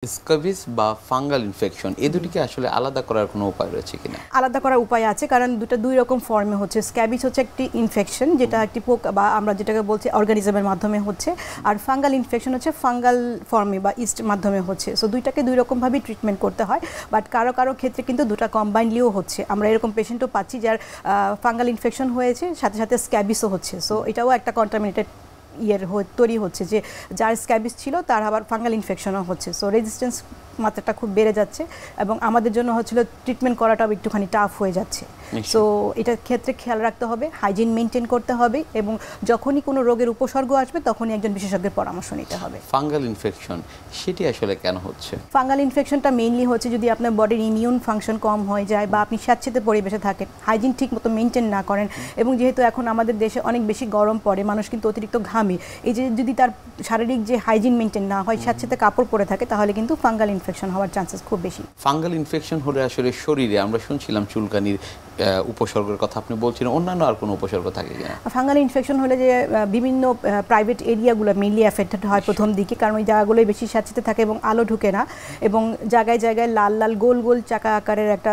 Scabies বা fungal infection এই দুটিকে আসলে আলাদা করার কোনো উপায় রয়েছে কিনা? আলাদা করার উপায় আছে, কারণ দুই রকম ফর্মে হচ্ছে। স্ক্যাবিস হচ্ছে একটি ইনফেকশন, যেটা একটি পোকা বা আমরা যেটাকে বলছি অর্গানিজমের মাধ্যমে হচ্ছে, আর ফাঙ্গাল ইনফেকশন হচ্ছে ফাঙ্গাল ফর্মে বা ইস্ট মাধ্যমে হচ্ছে। সো দুইটাকে দুই রকমভাবেই ট্রিটমেন্ট করতে হয়, বাট কারো কারো ক্ষেত্রে কিন্তু দুটা কম্বাইনলিও হচ্ছে। আমরা এরকম পেশেন্টও পাচ্ছি যার ফাঙ্গাল ইনফেকশন হয়েছে, সাথে সাথে স্ক্যাবিসও হচ্ছে। সো এটাও একটা কন্টামিনেটেড তৈরি হচ্ছে, যে যার স্ক্যাবিস ছিল তার আবার ফাঙ্গাল ইনফেকশনও হচ্ছে। সো রেজিস্ট্যান্স মাত্রাটা খুব বেড়ে যাচ্ছে এবং আমাদের জন্য হচ্ছিল ট্রিটমেন্ট করাটাও একটুখানি টাফ হয়ে যাচ্ছে। সো এটার ক্ষেত্রে খেয়াল রাখতে হবে, হাইজিন মেনটেন করতে হবে এবং যখনই কোনো রোগের উপসর্গ আসবে তখনই একজন বিশেষজ্ঞের পরামর্শ নিতে হবে। ফাঙ্গাল ইনফেকশন সেটি আসলে কেন হচ্ছে? ফাঙ্গাল ইনফেকশনটা মেইনলি হচ্ছে যদি আপনার বডির ইমিউন ফাংশন কম হয়ে যায় বা আপনি স্যাঁতসেঁতে পরিবেশে থাকেন, হাইজিন ঠিক মতো মেনটেন না করেন, এবং যেহেতু এখন আমাদের দেশে অনেক বেশি গরম পড়ে, মানুষ কিন্তু অতিরিক্ত ঘামে, এই যে যদি তার শারীরিক যে হাইজিন মেনটেন না হয়, স্যাঁতসেঁতে কাপড় পরে থাকে, তাহলে কিন্তু ফাঙ্গাল ইনফেকশন হওয়ার চান্সেস খুব বেশি। ফাঙ্গাল ইনফেকশন হলে আসলে শরীরে আমরা শুনছিলাম চুলকানির উপসর্গের কথা আপনি বলছিলেন, অন্যান্য আর কোনো উপসর্গ থাকে কিনা? ফাঙ্গাল ইনফেকশন হলে যে বিভিন্ন প্রাইভেট এরিয়াগুলো মেইনলি এফেক্টেড হয় প্রথম দিকে, কারণ ওই জায়গাগুলোই বেশি স্যাঁতসেঁতে থাকে এবং আলো ঢুকে না, এবং জায়গায় জায়গায় লাল লাল গোল গোল চাকা আকারের একটা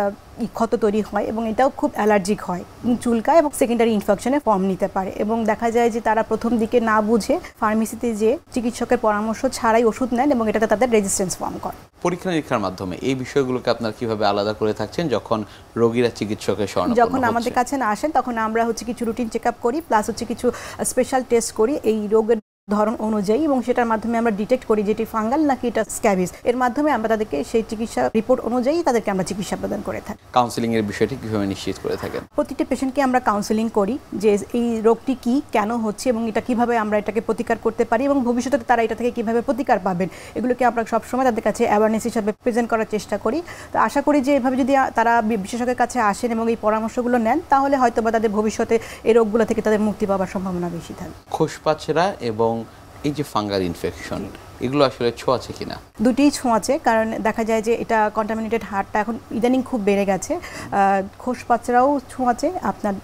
ক্ষত তৈরি হয় এবং এটাও খুব অ্যালার্জিক হয়, চুলকায় এবং সেকেন্ডারি ইনফেকশনে ফর্ম নিতে পারে। এবং দেখা যায় যে তারা প্রথম দিকে না বুঝে ফার্মেসিতে যে চিকিৎসকের পরামর্শ ছাড়াই ওষুধ নেন এবং এটাতে তাদের রেজিস্ট্যান্স ফর্ম করে। পরীক্ষা নিরীক্ষার মাধ্যমে এই বিষয়গুলোকে আপনারা কিভাবে আলাদা করে থাকছেন যখন রোগীরা চিকিৎসকের শরণাপন্ন যখন আমাদের কাছে না আসেন তখন আমরা হচ্ছে কিছু রুটিন চেক আপ করি, প্লাস হচ্ছে কিছু স্পেশাল টেস্ট করি এই রোগের ধরন অনুযায়ী, এবং সেটার মাধ্যমে আমরা ডিটেক্ট করি যে এটি ফাঙ্গাল নাকি এটা স্ক্যাবিস। এর মাধ্যমে আমরা তাদেরকে সেই চিকিৎসা রিপোর্ট অনুযায়ী তাদেরকে আমরা চিকিৎসা প্রদান করে থাকি। কাউন্সেলিং এর বিষয়টি কিভাবে নিশ্চিত করে থাকেন? প্রতিটি পেশেন্টকে আমরা কাউন্সেলিং করি যে এই রোগটি কি, কেন হচ্ছে এবং এটা কিভাবে আমরা এটাকে প্রতিকার করতে পারি এবং ভবিষ্যতে তারা এটা থেকে কিভাবে প্রতিকার পাবেন, এগুলোকে আমরা সবসময় তাদের কাছে অ্যাওয়ারনেস হিসাবে প্রেজেন্ট করার চেষ্টা করি। তো আশা করি যে এভাবে যদি তারা বিশেষজ্ঞের কাছে আসেন এবং এই পরামর্শগুলো নেন, তাহলে হয়তো বা তাদের ভবিষ্যতে এই রোগগুলো থেকে তাদের মুক্তি পাওয়ার সম্ভাবনা বেশি থাকে। খোসপাচড়া এবং এই যে ফাঙ্গাল ইনফেকশন এগুলো আসলে ছোঁয়াচে কিনা? দুটিই ছোঁয়াচে, কারণ দেখা যায় যে এটা কন্টামিনেটেড হার্টটা এখন ইদানিং খুব বেড়ে গেছে। খোসপাচড়াও ছোঁয়াচে, আপনার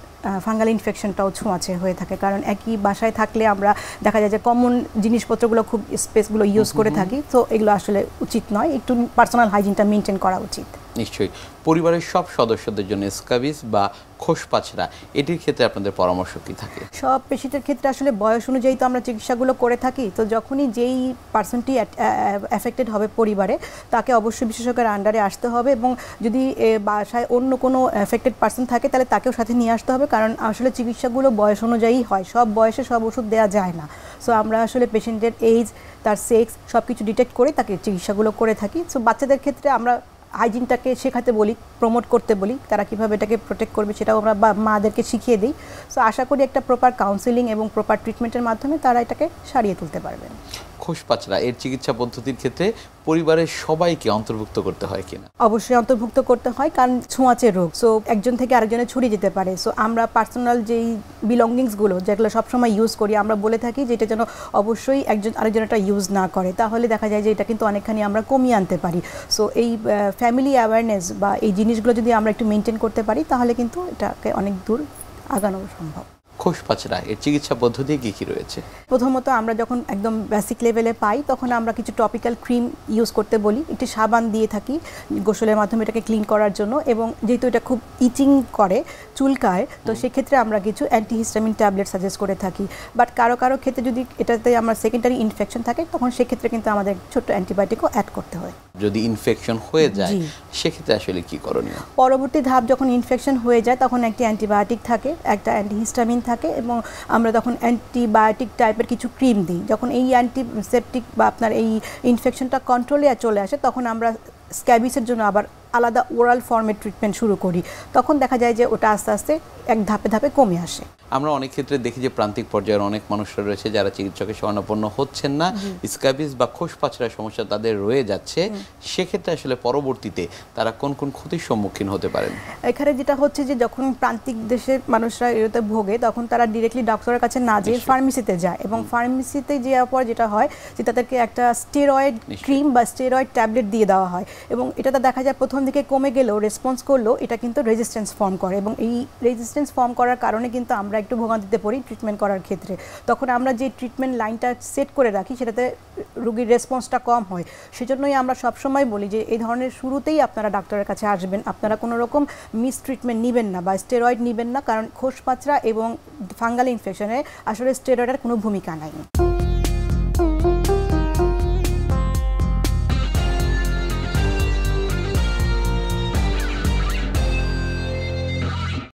ফাঙ্গাল ইনফেকশনটাও ছোঁয়াচে হয়ে থাকে, কারণ একই বাসায় থাকলে আমরা দেখা যায় যে কমন জিনিসপত্রগুলো খুব স্পেসগুলো ইউজ করে থাকি। তো এগুলো আসলে উচিত নয়, একটু পার্সোনাল হাইজিনটা মেনটেন করা উচিত। নিশ্চয়ই। পরিবারের সব সদস্যদের জন্য স্ক্যাবিস বা খোসপাচড়া এটির ক্ষেত্রে আপনাদের পরামর্শ কি থাকে? সব পেশেন্টের ক্ষেত্রে আসলে বয়স অনুযায়ী তো আমরা চিকিৎসাগুলো করে থাকি। তো যখনই যেই পার্সনটি অ্যাফেক্টেড হবে পরিবারে, তাকে অবশ্যই বিশেষজ্ঞের আন্ডারে আসতে হবে, এবং যদি বাসায় অন্য কোনো অ্যাফেক্টেড পার্সন থাকে তাহলে তাকেও সাথে নিয়ে আসতে হবে, কারণ আসলে চিকিৎসাগুলো বয়স অনুযায়ী হয়, সব বয়সে সব ওষুধ দেওয়া যায় না। সো আমরা আসলে পেশেন্টের এজ, তার সেক্স সব কিছু ডিটেক্ট করে তাকে চিকিৎসাগুলো করে থাকি। সো বাচ্চাদের ক্ষেত্রে আমরা হাইজিনটাকে শেখাতে বলি, প্রমোট করতে বলি, তারা কীভাবে এটাকে প্রোটেক্ট করবে সেটাও আমরা মাদেরকে শিখিয়ে দিই। সো আশা করি একটা প্রপার কাউন্সেলিং এবং প্রপার ট্রিটমেন্টের মাধ্যমে তারা এটাকে সারিয়ে তুলতে পারবেন। খোসপাচড়া এর চিকিৎসা পদ্ধতির ক্ষেত্রে পরিবারের সবাইকে অন্তর্ভুক্ত করতে হয় কিনা? অবশ্যই অন্তর্ভুক্ত করতে হয়, কারণ ছোঁয়াচে রোগ, সো একজন থেকে আরেকজনে ছড়িয়ে যেতে পারে। সো আমরা পার্সোনাল যেই বিলঙ্গিংসগুলো যেগুলো সবসময় ইউজ করি, আমরা বলে থাকি যে এটা যেন অবশ্যই একজন আরেকজন এটা ইউজ না করে, তাহলে দেখা যায় যে এটা কিন্তু অনেকখানি আমরা কমিয়ে আনতে পারি। সো এই ফ্যামিলি অ্যাওয়ারনেস বা এই জিনিসগুলো যদি আমরা একটু মেনটেন করতে পারি, তাহলে কিন্তু এটাকে অনেক দূর আগানো সম্ভব। খোসপাচড়া এর চিকিৎসা পদ্ধতি কি কি রয়েছে? প্রথমত আমরা যখন একদম বেসিক লেভেলে পাই, তখন আমরা কিছু টপিক্যাল ক্রিম ইউজ করতে বলি, একটি সাবান দিয়ে থাকি গোসলের মাধ্যমে এটাকে ক্লিন করার জন্য, এবং যেহেতু এটা খুব ইচিং করে, চুলকায়, তো সেক্ষেত্রে আমরা কিছু অ্যান্টিহিস্টামিন ট্যাবলেট সাজেস্ট করে থাকি। বাট কারো কারো ক্ষেত্রে যদি এটাতে আমার সেকেন্ডারি ইনফেকশন থাকে, তখন সেক্ষেত্রে কিন্তু আমাদের ছোট্ট অ্যান্টিবায়োটিকও অ্যাড করতে হয়। যদি ইনফেকশন হয়ে যায় সেক্ষেত্রে আসলে কি করণীয়? পরবর্তী ধাপ, যখন ইনফেকশন হয়ে যায় তখন একটি অ্যান্টিবায়োটিক থাকে, একটা অ্যান্টিহিস্টামিন থাকে, এবং আমরা তখন অ্যান্টিবায়োটিক টাইপের কিছু ক্রিম দিই। যখন এই অ্যান্টিসেপটিক বা আপনার এই ইনফেকশনটা কন্ট্রোলে চলে আসে, তখন আমরা স্ক্যাবিসের জন্য আবার আলাদা ওরাল ফর্মের ট্রিটমেন্ট শুরু করি। তখন দেখা যায় যে ওটা আস্তে আস্তে এক ধাপে ধাপে কমে আসে। আমরা অনেক ক্ষেত্রে দেখি যে প্রান্তিক পর্যায়ের অনেক মানুষরা রয়েছে যারা চিকিৎসকের শরণাপন্ন হচ্ছেন না, স্ক্যাবিস বা খোসপাচড়ার সমস্যা তাদের রয়ে যাচ্ছে, সেক্ষেত্রে আসলে পরবর্তীতে তারা কোন কোন ক্ষতির সম্মুখীন হতে পারেন? এখানে যেটা হচ্ছে যে যখন প্রান্তিক দেশের মানুষরা এতে ভোগে, তখন তারা ডিরেক্টলি ডক্টরের কাছে না যেয়ে ফার্মেসিতে যায়, এবং ফার্মেসিতে যাওয়ার পর যেটা হয় যে তাদেরকে একটা স্টেরয়েড ক্রিম বা স্টেরয়েড ট্যাবলেট দিয়ে দেওয়া হয়, এবং এটাতে দেখা যায় প্রথম থেকে কমে গেলেও রেসপন্স করলেও এটা কিন্তু রেজিস্ট্যান্স ফর্ম করে, এবং এই রেজিস্ট্যান্স ফর্ম করার কারণে কিন্তু আমরা একটু ভোগান্তিতে পড়ি ট্রিটমেন্ট করার ক্ষেত্রে। তখন আমরা যে ট্রিটমেন্ট লাইনটা সেট করে রাখি সেটাতে রোগীর রেসপন্সটা কম হয়। সেজন্যই আমরা সবসময় বলি যে এই ধরনের শুরুতেই আপনারা ডাক্তারের কাছে আসবেন, আপনারা কোনো রকম মিস ট্রিটমেন্ট নেবেন না বা স্টেরয়েড নেবেন না, কারণ খোসপাচড়া এবং ফাঙ্গাল ইনফেকশনে আসলে স্টেরয়েডের কোনো ভূমিকা নাই।